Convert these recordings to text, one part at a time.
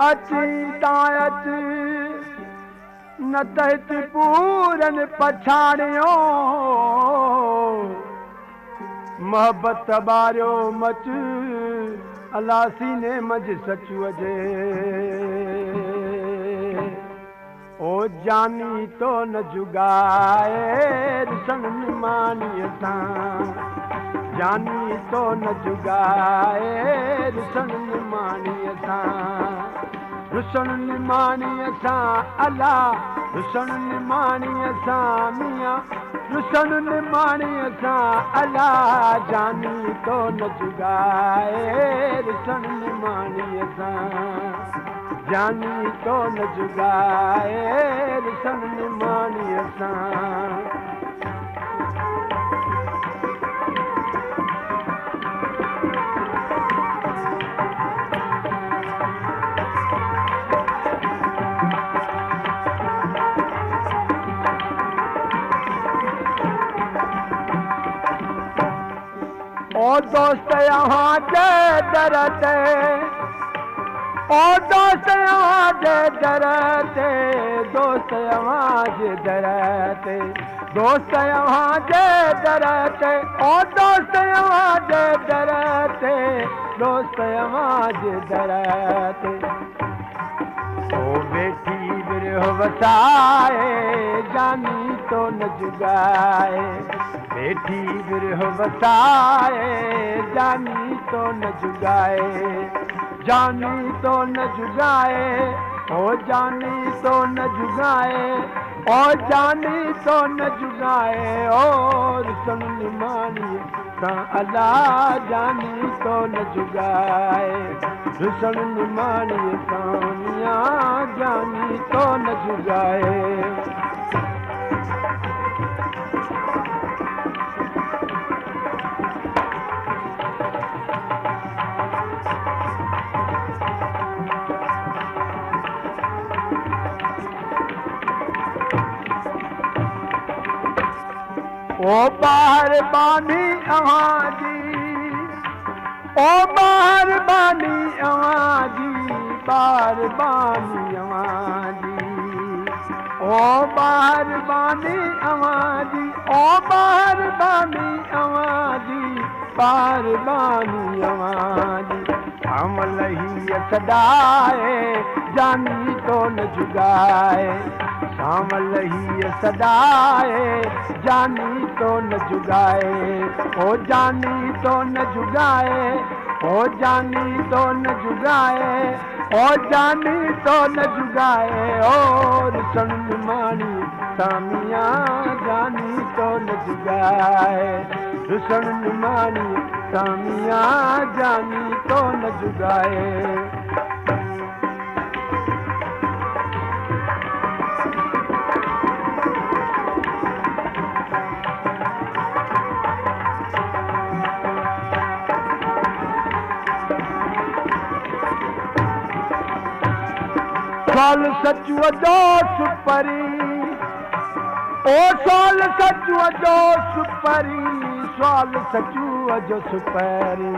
अची तायच न तहत पूरन पछाड़ियो मोहब्बत बारियो मच अला सीने मज सचुअ जे ओ जानी तो न जुगाए रुसन निमानीअ सां जानी तो न जुगाए रुसन निमानीअ सां रुसन निमानीअ सां अला रुसन निमानीअ सां मियां रुसन निमानीअ सां अला जानी तो न जुगाए रुसन निमानीअ सां जानी तो न जुगाए रुसन निमानीअ सां ओ दोस्त यहाँ जे दर ते ओ दोस्त यहाँ जे दर ते दोस्त यहाँ जे दर ते दोस्त यहाँ जे दर ते ओ दोस्त यहाँ जे दर ते दोस्त यहाँ जे दर ते ओ बेटी बिरह वसाए जानी तो न जुगाए बेटी बिरह वसाए जानी तो न जुगाए जानी तो न जुगाए ओ जानी तो न जुगाए ओ जानी तो न जुगाए और रुसन निमानी सां अला जानी तो न जुगाए रुसन निमानी सां मियां जानी तो न जुगाए ओ बाहर बानी अवाजी ओ बाहर बानी अवाजी बाहर बानी अवाजी ओ बाहर बानी अवाजी ओ बाहर बानी अवाजी बाहर बानी अवाजी हम लही सदाए जानी तो न जुगाए शाम लही सदाए जानी तो न जुगाए ओ जानी तो न जुगाए ओ जानी तो न जुगाए ओ जानी तो न जुगाए और रुसन निमानी सामिया जानी तो न जुगाए रुसन निमानी सामिया जानी तो न जुगाए साल सचुअ जो सुपरी ओ साल सचुअ जो सुपरी साल सचुअ जो सुपरी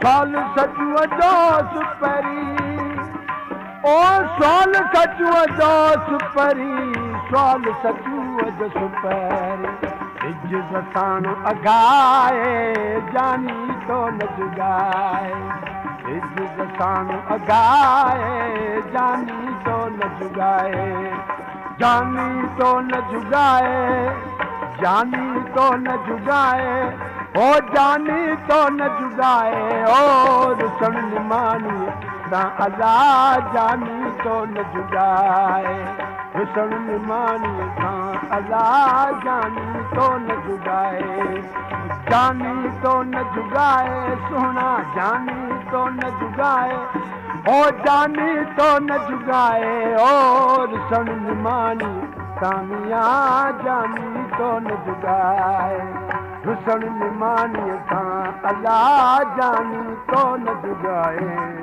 साल सचुअ जो सुपरी ओ साल सचुअ जो सुपरी साल सचुअ जो सुपरी इज्जत साण अगाए जानी तो न जुगाए इज्जत साण अगाए जानी तो न जुगाए जानी तो न जुगाए जानी तो न जुगाए ओ जानी तो न जुगाए ओ रुसन निमानी सां अला जानी तो न जुगाए रुसन निमानी सां अला जानी तो न जुगाए जानी तो न जुगाए सोना जानी तो न जुगाए ओ जानी तो न जुगाए और रुसन निमानी सामिया जानी तो न जुगाए रुसन निमानी सां अला जानी तो न जुगाए